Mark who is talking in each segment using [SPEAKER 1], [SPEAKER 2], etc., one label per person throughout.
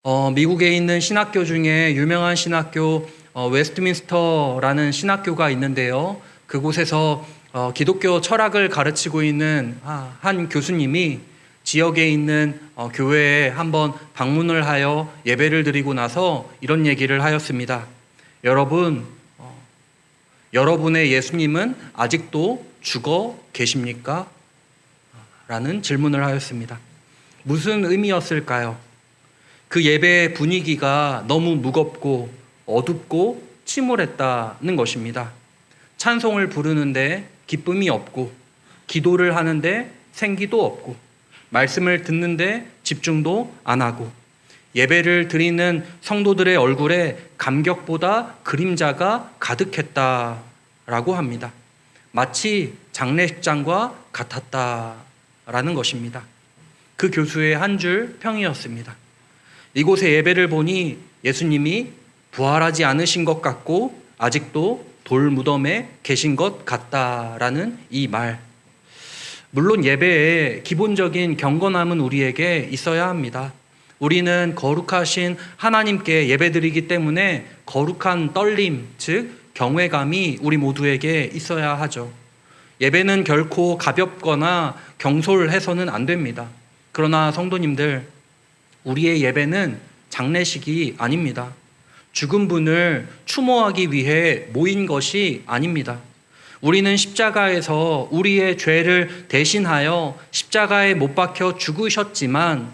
[SPEAKER 1] 미국에 있는 신학교 중에 유명한 신학교 웨스트민스터라는 신학교가 있는데요. 그곳에서 기독교 철학을 가르치고 있는 한 교수님이 지역에 있는 교회에 한번 방문을 하여 예배를 드리고 나서 이런 얘기를 하였습니다. 여러분, 여러분의 예수님은 아직도 죽어 계십니까? 라는 질문을 하였습니다. 무슨 의미였을까요? 그 예배의 분위기가 너무 무겁고 어둡고 침울했다는 것입니다. 찬송을 부르는데 기쁨이 없고, 기도를 하는데 생기도 없고, 말씀을 듣는데 집중도 안 하고, 예배를 드리는 성도들의 얼굴에 감격보다 그림자가 가득했다라고 합니다. 마치 장례식장과 같았다라는 것입니다. 그 교수의 한 줄 평이었습니다. 이곳의 예배를 보니 예수님이 부활하지 않으신 것 같고 아직도 돌 무덤에 계신 것 같다라는 이 말. 물론 예배에 기본적인 경건함은 우리에게 있어야 합니다. 우리는 거룩하신 하나님께 예배드리기 때문에 거룩한 떨림, 즉 경외감이 우리 모두에게 있어야 하죠. 예배는 결코 가볍거나 경솔해서는 안 됩니다. 그러나 성도님들, 우리의 예배는 장례식이 아닙니다. 죽은 분을 추모하기 위해 모인 것이 아닙니다. 우리는 십자가에서 우리의 죄를 대신하여 십자가에 못 박혀 죽으셨지만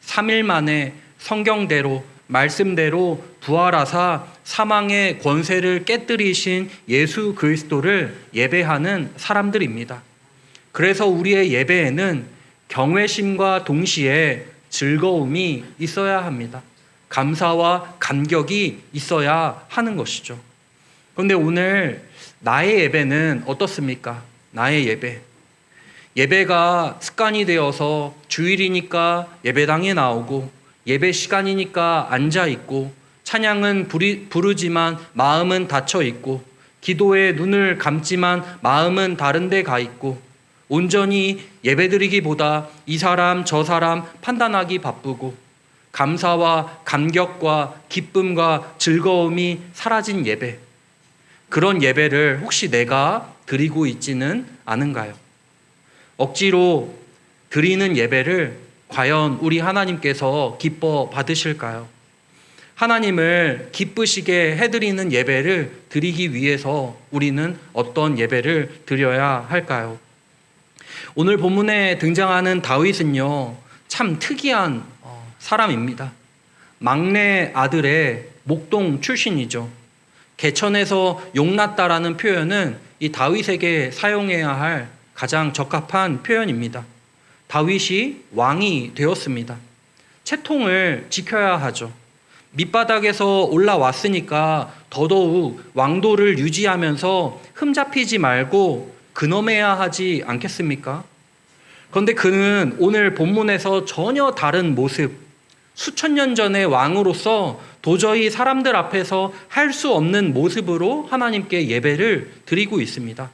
[SPEAKER 1] 3일 만에 성경대로 말씀대로 부활하사 사망의 권세를 깨뜨리신 예수 그리스도를 예배하는 사람들입니다. 그래서 우리의 예배에는 경외심과 동시에 즐거움이 있어야 합니다. 감사와 감격이 있어야 하는 것이죠. 그런데 오늘 나의 예배는 어떻습니까? 나의 예배. 예배가 습관이 되어서 주일이니까 예배당에 나오고 예배 시간이니까 앉아있고 찬양은 부르지만 마음은 닫혀있고 기도에 눈을 감지만 마음은 다른 데 가 있고 온전히 예배드리기보다 이 사람 저 사람 판단하기 바쁘고 감사와 감격과 기쁨과 즐거움이 사라진 예배, 그런 예배를 혹시 내가 드리고 있지는 않은가요? 억지로 드리는 예배를 과연 우리 하나님께서 기뻐 받으실까요? 하나님을 기쁘시게 해드리는 예배를 드리기 위해서 우리는 어떤 예배를 드려야 할까요? 오늘 본문에 등장하는 다윗은요, 참 특이한 사람입니다. 막내 아들의 목동 출신이죠. 개천에서 용났다라는 표현은 이 다윗에게 사용해야 할 가장 적합한 표현입니다. 다윗이 왕이 되었습니다. 채통을 지켜야 하죠. 밑바닥에서 올라왔으니까 더더욱 왕도를 유지하면서 흠잡히지 말고 근엄해야 하지 않겠습니까? 그런데 그는 오늘 본문에서 전혀 다른 모습, 수천 년 전의 왕으로서 도저히 사람들 앞에서 할 수 없는 모습으로 하나님께 예배를 드리고 있습니다.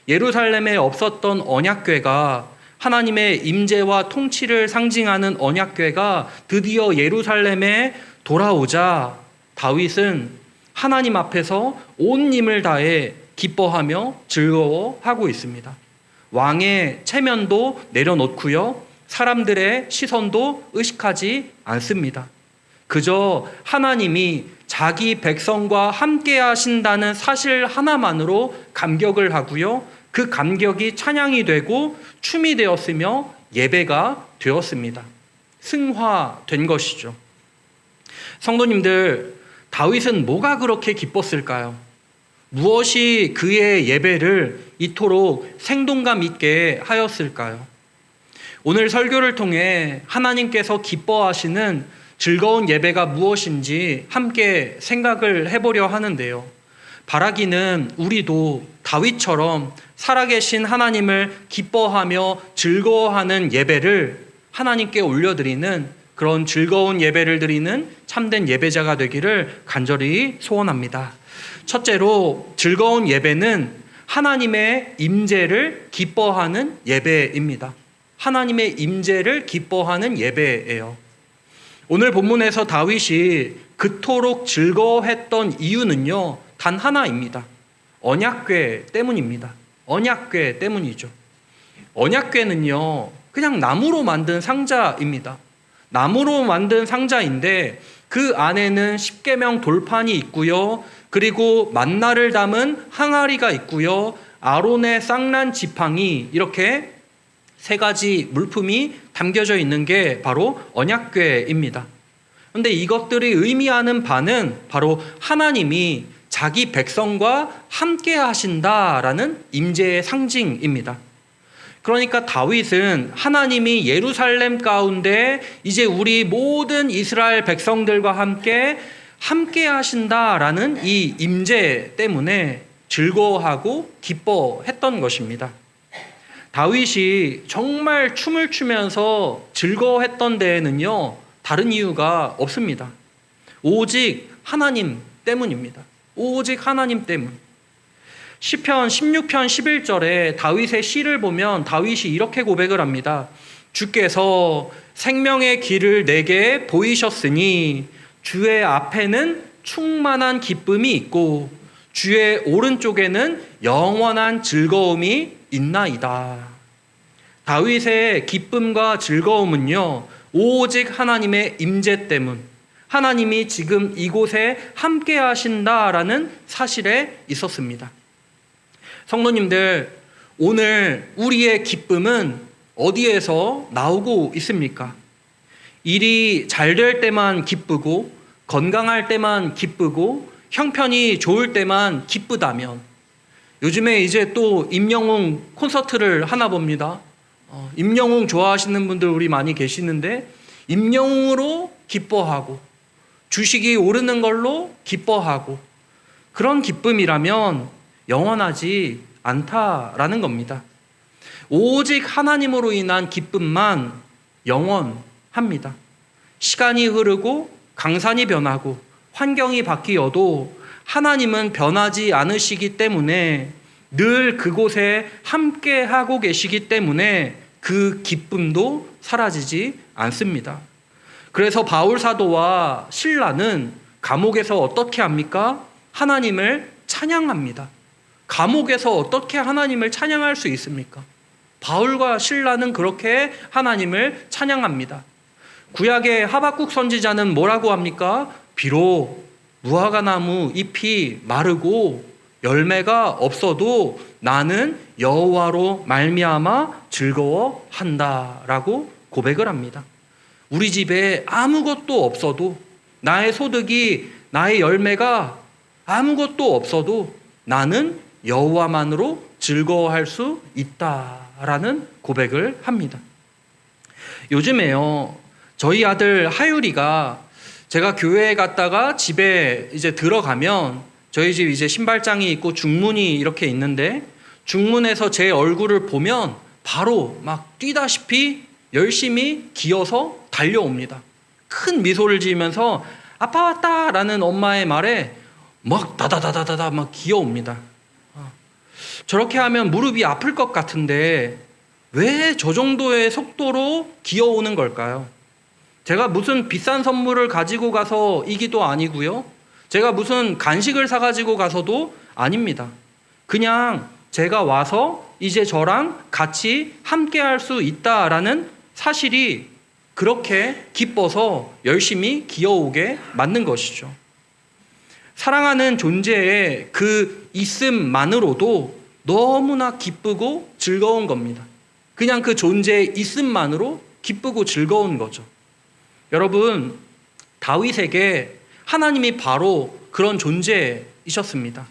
[SPEAKER 1] 예루살렘에 없었던 언약궤가, 하나님의 임재와 통치를 상징하는 언약궤가 드디어 예루살렘에 돌아오자 다윗은 하나님 앞에서 온 힘을 다해 기뻐하며 즐거워하고 있습니다. 왕의 체면도 내려놓고요, 사람들의 시선도 의식하지 않습니다. 그저 하나님이 자기 백성과 함께 하신다는 사실 하나만으로 감격을 하고요, 그 감격이 찬양이 되고 춤이 되었으며 예배가 되었습니다. 승화된 것이죠. 성도님들, 다윗은 뭐가 그렇게 기뻤을까요? 무엇이 그의 예배를 이토록 생동감 있게 하였을까요? 오늘 설교를 통해 하나님께서 기뻐하시는 즐거운 예배가 무엇인지 함께 생각을 해보려 하는데요. 바라기는 우리도 다윗처럼 살아계신 하나님을 기뻐하며 즐거워하는 예배를 하나님께 올려드리는 그런 즐거운 예배를 드리는 참된 예배자가 되기를 간절히 소원합니다. 첫째로, 즐거운 예배는 하나님의 임재를 기뻐하는 예배입니다. 하나님의 임재를 기뻐하는 예배예요. 오늘 본문에서 다윗이 그토록 즐거워했던 이유는요, 단 하나입니다. 언약궤 때문입니다. 언약궤 때문이죠. 언약궤는요, 그냥 나무로 만든 상자입니다. 나무로 만든 상자인데 그 안에는 십계명 돌판이 있고요. 그리고 만나를 담은 항아리가 있고요. 아론의 쌍난 지팡이, 이렇게 세 가지 물품이 담겨져 있는 게 바로 언약궤입니다. 그런데 이것들이 의미하는 바는 바로 하나님이 자기 백성과 함께 하신다라는 임재의 상징입니다. 그러니까 다윗은 하나님이 예루살렘 가운데 이제 우리 모든 이스라엘 백성들과 함께 하신다라는 이 임재 때문에 즐거워하고 기뻐했던 것입니다. 다윗이 정말 춤을 추면서 즐거워했던 데에는요, 다른 이유가 없습니다. 오직 하나님 때문입니다. 오직 하나님 때문. 시편 16편 11절에 다윗의 시를 보면 다윗이 이렇게 고백을 합니다. 주께서 생명의 길을 내게 보이셨으니 주의 앞에는 충만한 기쁨이 있고 주의 오른쪽에는 영원한 즐거움이 있나이다. 다윗의 기쁨과 즐거움은요, 오직 하나님의 임재 때문, 하나님이 지금 이곳에 함께 하신다라는 사실에 있었습니다. 성도님들, 오늘 우리의 기쁨은 어디에서 나오고 있습니까? 일이 잘 될 때만 기쁘고, 건강할 때만 기쁘고, 형편이 좋을 때만 기쁘다면, 요즘에 이제 또 임영웅 콘서트를 하나 봅니다. 임영웅 좋아하시는 분들 우리 많이 계시는데, 임영웅으로 기뻐하고, 주식이 오르는 걸로 기뻐하고, 그런 기쁨이라면 영원하지 않다라는 겁니다. 오직 하나님으로 인한 기쁨만 영원합니다. 시간이 흐르고 강산이 변하고 환경이 바뀌어도 하나님은 변하지 않으시기 때문에 늘 그곳에 함께 하고 계시기 때문에 그 기쁨도 사라지지 않습니다. 그래서 바울 사도와 실라는 감옥에서 어떻게 합니까? 하나님을 찬양합니다. 감옥에서 어떻게 하나님을 찬양할 수 있습니까? 바울과 실라는 그렇게 하나님을 찬양합니다. 구약의 하박국 선지자는 뭐라고 합니까? 비록 무화과나무 잎이 마르고 열매가 없어도 나는 여호와로 말미암아 즐거워한다라고 고백을 합니다. 우리 집에 아무것도 없어도, 나의 소득이, 나의 열매가 아무것도 없어도 나는 여호와만으로 즐거워할 수 있다라는 고백을 합니다. 요즘에요, 저희 아들 하율이가, 제가 교회에 갔다가 집에 이제 들어가면 저희 집 이제 신발장이 있고 중문이 이렇게 있는데, 중문에서 제 얼굴을 보면 바로 막 뛰다시피 열심히 기어서 달려옵니다. 큰 미소를 지으면서 아빠 왔다라는 엄마의 말에 막 다다다다다다 막 기어옵니다. 저렇게 하면 무릎이 아플 것 같은데 왜 저 정도의 속도로 기어오는 걸까요? 제가 무슨 비싼 선물을 가지고 가서이기도 아니고요. 제가 무슨 간식을 사가지고 가서도 아닙니다. 그냥 제가 와서 이제 저랑 같이 함께 할 수 있다라는 사실이 그렇게 기뻐서 열심히 기어오게 만든 것이죠. 사랑하는 존재의 그 있음만으로도 너무나 기쁘고 즐거운 겁니다. 그냥 그 존재의 있음만으로 기쁘고 즐거운 거죠. 여러분, 다윗에게 하나님이 바로 그런 존재이셨습니다.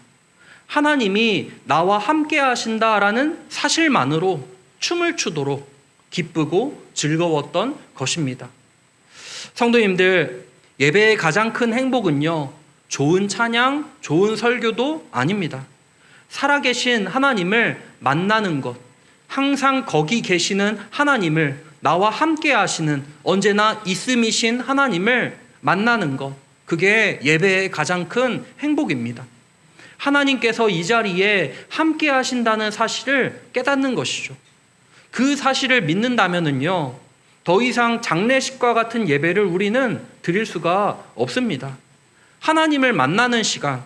[SPEAKER 1] 하나님이 나와 함께 하신다라는 사실만으로 춤을 추도록 기쁘고 즐거웠던 것입니다. 성도님들, 예배의 가장 큰 행복은요, 좋은 찬양, 좋은 설교도 아닙니다. 살아계신 하나님을 만나는 것, 항상 거기 계시는 하나님을, 나와 함께 하시는 언제나 있음이신 하나님을 만나는 것, 그게 예배의 가장 큰 행복입니다. 하나님께서 이 자리에 함께 하신다는 사실을 깨닫는 것이죠. 그 사실을 믿는다면은요, 더 이상 장례식과 같은 예배를 우리는 드릴 수가 없습니다. 하나님을 만나는 시간,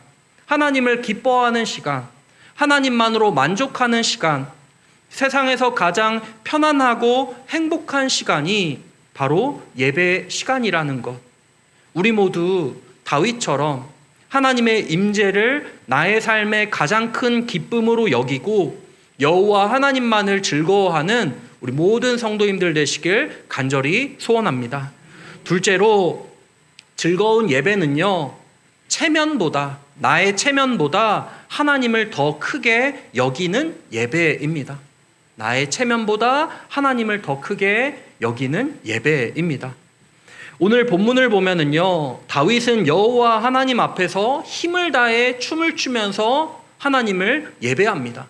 [SPEAKER 1] 하나님을 기뻐하는 시간, 하나님만으로 만족하는 시간, 세상에서 가장 편안하고 행복한 시간이 바로 예배 시간이라는 것. 우리 모두 다윗처럼 하나님의 임재를 나의 삶의 가장 큰 기쁨으로 여기고 여호와 하나님만을 즐거워하는 우리 모든 성도님들 되시길 간절히 소원합니다. 둘째로, 즐거운 예배는요, 나의 체면보다 하나님을 더 크게 여기는 예배입니다. 나의 체면보다 하나님을 더 크게 여기는 예배입니다. 오늘 본문을 보면은요, 다윗은 여호와 하나님 앞에서 힘을 다해 춤을 추면서 하나님을 예배합니다.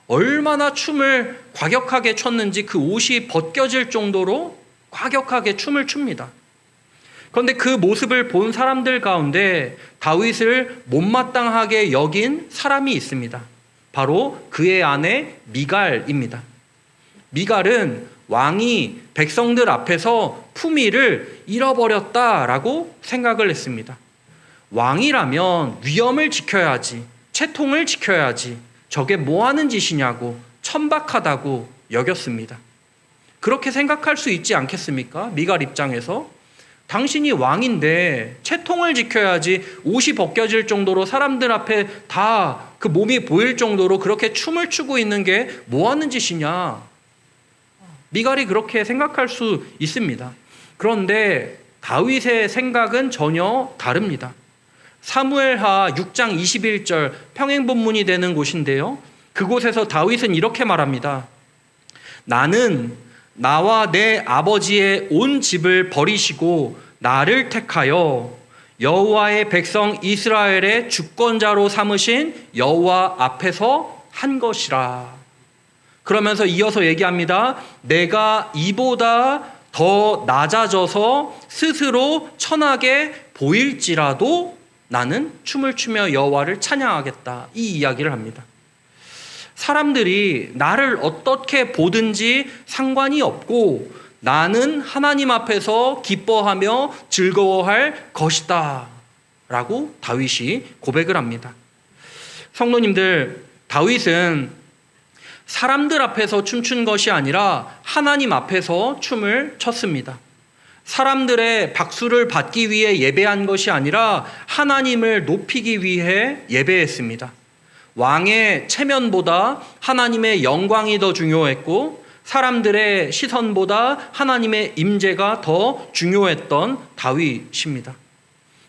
[SPEAKER 1] 얼마나 춤을 과격하게 췄는지 그 옷이 벗겨질 정도로 과격하게 춤을 춥니다. 그런데 그 모습을 본 사람들 가운데 다윗을 못마땅하게 여긴 사람이 있습니다. 바로 그의 아내 미갈입니다. 미갈은 왕이 백성들 앞에서 품위를 잃어버렸다라고 생각을 했습니다. 왕이라면 위엄을 지켜야지, 채통을 지켜야지, 저게 뭐 하는 짓이냐고 천박하다고 여겼습니다. 그렇게 생각할 수 있지 않겠습니까? 미갈 입장에서 당신이 왕인데 채통을 지켜야지, 옷이 벗겨질 정도로 사람들 앞에 다 그 몸이 보일 정도로 그렇게 춤을 추고 있는 게 뭐 하는 짓이냐. 미갈이 그렇게 생각할 수 있습니다. 그런데 다윗의 생각은 전혀 다릅니다. 사무엘하 6장 21절 평행본문이 되는 곳인데요, 그곳에서 다윗은 이렇게 말합니다. 나는 나와 내 아버지의 온 집을 버리시고 나를 택하여 여호와의 백성 이스라엘의 주권자로 삼으신 여호와 앞에서 한 것이라. 그러면서 이어서 얘기합니다. 내가 이보다 더 낮아져서 스스로 천하게 보일지라도 나는 춤을 추며 여호와를 찬양하겠다. 이 이야기를 합니다. 사람들이 나를 어떻게 보든지 상관이 없고 나는 하나님 앞에서 기뻐하며 즐거워할 것이다 라고 다윗이 고백을 합니다. 성도님들, 다윗은 사람들 앞에서 춤춘 것이 아니라 하나님 앞에서 춤을 췄습니다. 사람들의 박수를 받기 위해 예배한 것이 아니라 하나님을 높이기 위해 예배했습니다. 왕의 체면보다 하나님의 영광이 더 중요했고 사람들의 시선보다 하나님의 임재가 더 중요했던 다윗입니다.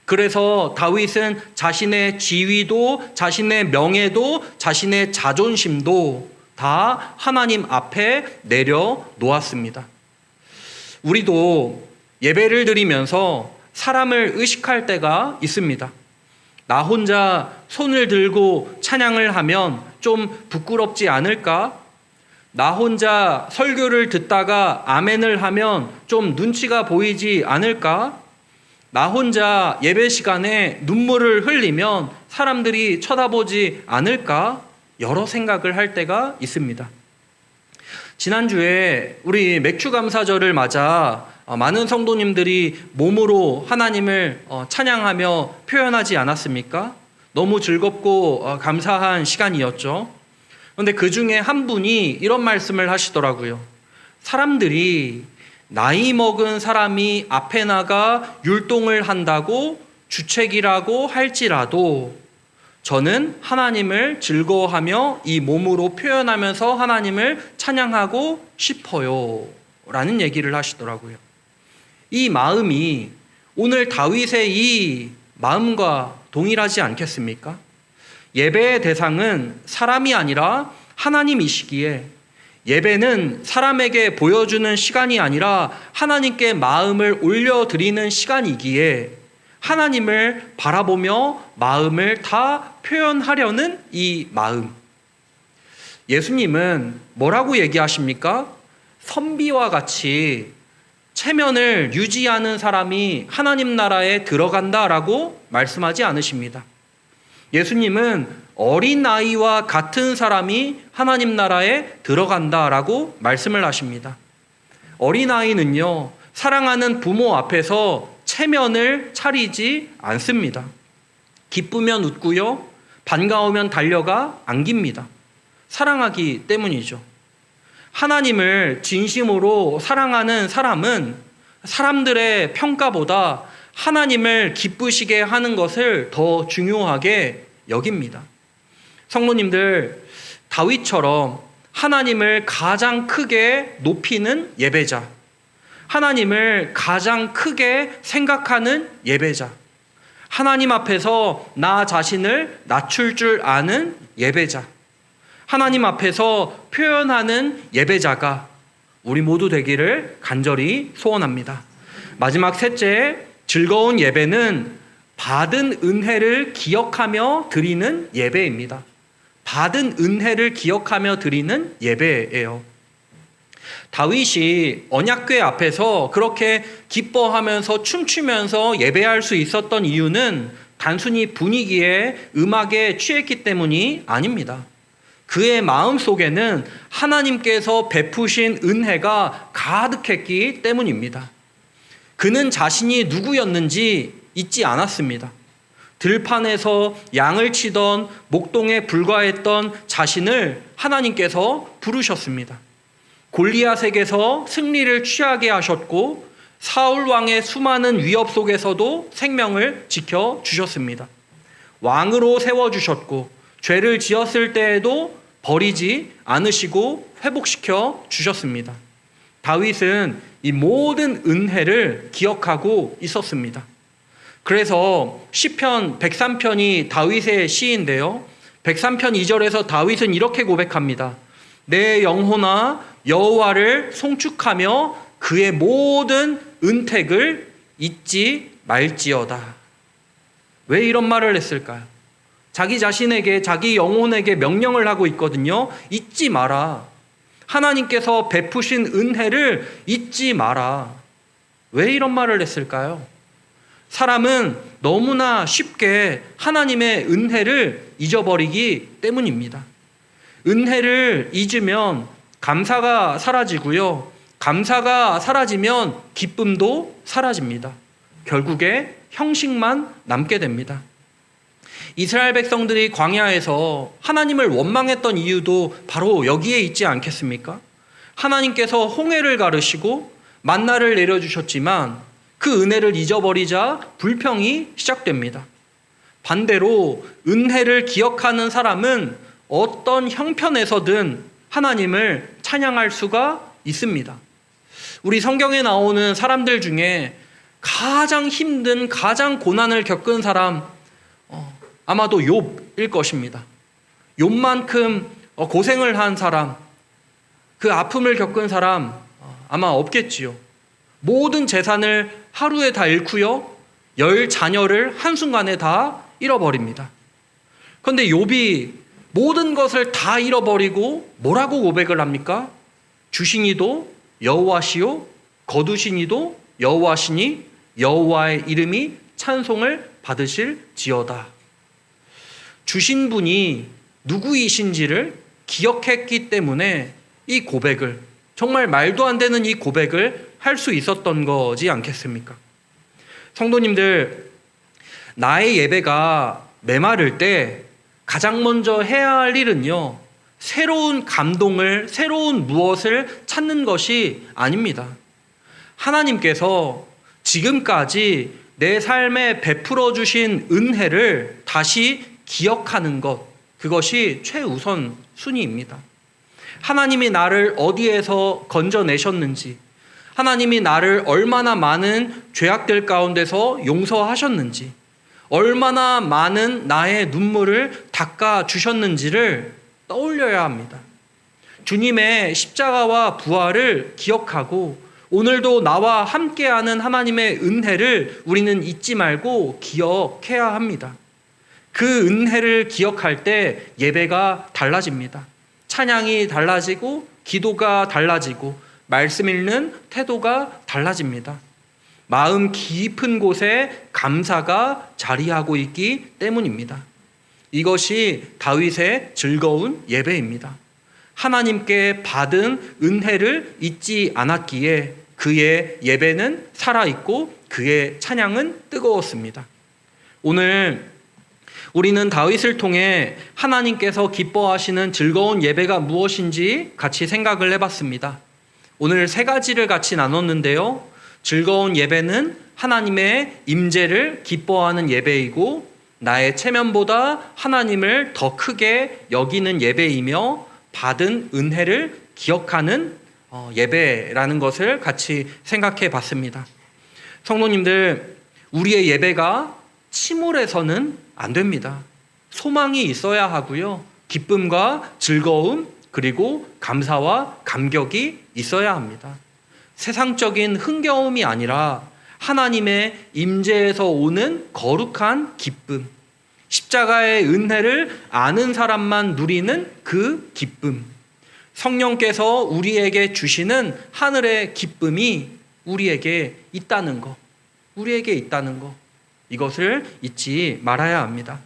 [SPEAKER 1] 그래서 다윗은 자신의 지위도, 자신의 명예도, 자신의 자존심도 다 하나님 앞에 내려놓았습니다. 우리도 예배를 드리면서 사람을 의식할 때가 있습니다. 나 혼자 손을 들고 찬양을 하면 좀 부끄럽지 않을까? 나 혼자 설교를 듣다가 아멘을 하면 좀 눈치가 보이지 않을까? 나 혼자 예배 시간에 눈물을 흘리면 사람들이 쳐다보지 않을까? 여러 생각을 할 때가 있습니다. 지난주에 우리 맥주감사절을 맞아 많은 성도님들이 몸으로 하나님을 찬양하며 표현하지 않았습니까? 너무 즐겁고 감사한 시간이었죠. 그런데 그 중에 한 분이 이런 말씀을 하시더라고요. 사람들이 나이 먹은 사람이 앞에 나가 율동을 한다고 주책이라고 할지라도 저는 하나님을 즐거워하며 이 몸으로 표현하면서 하나님을 찬양하고 싶어요 라는 얘기를 하시더라고요. 이 마음이 오늘 다윗의 이 마음과 동일하지 않겠습니까? 예배의 대상은 사람이 아니라 하나님이시기에 예배는 사람에게 보여주는 시간이 아니라 하나님께 마음을 올려드리는 시간이기에 하나님을 바라보며 마음을 다 표현하려는 이 마음. 예수님은 뭐라고 얘기하십니까? 선비와 같이 체면을 유지하는 사람이 하나님 나라에 들어간다라고 말씀하지 않으십니다. 예수님은 어린아이와 같은 사람이 하나님 나라에 들어간다라고 말씀을 하십니다. 어린아이는요, 사랑하는 부모 앞에서 체면을 차리지 않습니다. 기쁘면 웃고요, 반가우면 달려가 안깁니다. 사랑하기 때문이죠. 하나님을 진심으로 사랑하는 사람은 사람들의 평가보다 하나님을 기쁘시게 하는 것을 더 중요하게 여깁니다. 성도님들, 다윗처럼 하나님을 가장 크게 높이는 예배자, 하나님을 가장 크게 생각하는 예배자, 하나님 앞에서 나 자신을 낮출 줄 아는 예배자, 하나님 앞에서 표현하는 예배자가 우리 모두 되기를 간절히 소원합니다. 마지막 셋째, 즐거운 예배는 받은 은혜를 기억하며 드리는 예배입니다. 받은 은혜를 기억하며 드리는 예배예요. 다윗이 언약궤 앞에서 그렇게 기뻐하면서 춤추면서 예배할 수 있었던 이유는 단순히 분위기에 음악에 취했기 때문이 아닙니다. 그의 마음 속에는 하나님께서 베푸신 은혜가 가득했기 때문입니다. 그는 자신이 누구였는지 잊지 않았습니다. 들판에서 양을 치던 목동에 불과했던 자신을 하나님께서 부르셨습니다. 골리앗에게서 승리를 취하게 하셨고 사울 왕의 수많은 위협 속에서도 생명을 지켜주셨습니다. 왕으로 세워주셨고 죄를 지었을 때에도 버리지 않으시고 회복시켜 주셨습니다. 다윗은 이 모든 은혜를 기억하고 있었습니다. 그래서 시편 103편이 다윗의 시인데요. 103편 2절에서 다윗은 이렇게 고백합니다. 내 영혼아 여호와를 송축하며 그의 모든 은택을 잊지 말지어다. 왜 이런 말을 했을까요? 자기 자신에게, 자기 영혼에게 명령을 하고 있거든요. 잊지 마라. 하나님께서 베푸신 은혜를 잊지 마라. 왜 이런 말을 했을까요? 사람은 너무나 쉽게 하나님의 은혜를 잊어버리기 때문입니다. 은혜를 잊으면 감사가 사라지고요. 감사가 사라지면 기쁨도 사라집니다. 결국에 형식만 남게 됩니다. 이스라엘 백성들이 광야에서 하나님을 원망했던 이유도 바로 여기에 있지 않겠습니까? 하나님께서 홍해를 가르시고 만나를 내려주셨지만 그 은혜를 잊어버리자 불평이 시작됩니다. 반대로 은혜를 기억하는 사람은 어떤 형편에서든 하나님을 찬양할 수가 있습니다. 우리 성경에 나오는 사람들 중에 가장 힘든, 가장 고난을 겪은 사람 아마도 욥일 것입니다. 욥만큼 고생을 한 사람, 그 아픔을 겪은 사람 아마 없겠지요. 모든 재산을 하루에 다 잃고요. 10 자녀를 한순간에 다 잃어버립니다. 그런데 욥이 모든 것을 다 잃어버리고 뭐라고 고백을 합니까? 주시니도 여호와시요 거두시니도 여호와시니 여호와의 이름이 찬송을 받으실지어다. 주신 분이 누구이신지를 기억했기 때문에 이 고백을, 정말 말도 안 되는 이 고백을 할 수 있었던 거지 않겠습니까? 성도님들, 나의 예배가 메마를 때 가장 먼저 해야 할 일은요, 새로운 감동을, 새로운 무엇을 찾는 것이 아닙니다. 하나님께서 지금까지 내 삶에 베풀어 주신 은혜를 다시 기억하는 것, 그것이 최우선 순위입니다. 하나님이 나를 어디에서 건져내셨는지, 하나님이 나를 얼마나 많은 죄악들 가운데서 용서하셨는지, 얼마나 많은 나의 눈물을 닦아주셨는지를 떠올려야 합니다. 주님의 십자가와 부활을 기억하고 오늘도 나와 함께하는 하나님의 은혜를 우리는 잊지 말고 기억해야 합니다. 그 은혜를 기억할 때 예배가 달라집니다. 찬양이 달라지고 기도가 달라지고 말씀 읽는 태도가 달라집니다. 마음 깊은 곳에 감사가 자리하고 있기 때문입니다. 이것이 다윗의 즐거운 예배입니다. 하나님께 받은 은혜를 잊지 않았기에 그의 예배는 살아있고 그의 찬양은 뜨거웠습니다. 오늘 우리는 다윗을 통해 하나님께서 기뻐하시는 즐거운 예배가 무엇인지 같이 생각을 해봤습니다. 오늘 세 가지를 같이 나눴는데요. 즐거운 예배는 하나님의 임재를 기뻐하는 예배이고, 나의 체면보다 하나님을 더 크게 여기는 예배이며, 받은 은혜를 기억하는 예배라는 것을 같이 생각해 봤습니다. 성도님들, 우리의 예배가 침울해서는 안 됩니다. 소망이 있어야 하고요. 기쁨과 즐거움, 그리고 감사와 감격이 있어야 합니다. 세상적인 흥겨움이 아니라 하나님의 임재에서 오는 거룩한 기쁨, 십자가의 은혜를 아는 사람만 누리는 그 기쁨, 성령께서 우리에게 주시는 하늘의 기쁨이 우리에게 있다는 것, 이것을 잊지 말아야 합니다.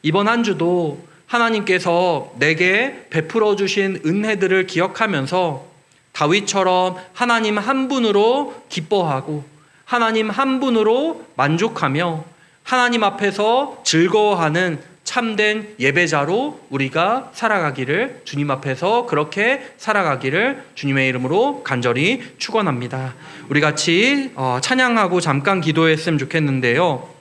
[SPEAKER 1] 이번 한 주도 하나님께서 내게 베풀어 주신 은혜들을 기억하면서 다윗처럼 하나님 한 분으로 기뻐하고 하나님 한 분으로 만족하며 하나님 앞에서 즐거워하는 참된 예배자로 우리가 살아가기를, 주님 앞에서 그렇게 살아가기를 주님의 이름으로 간절히 축원합니다. 우리 같이 찬양하고 잠깐 기도했으면 좋겠는데요.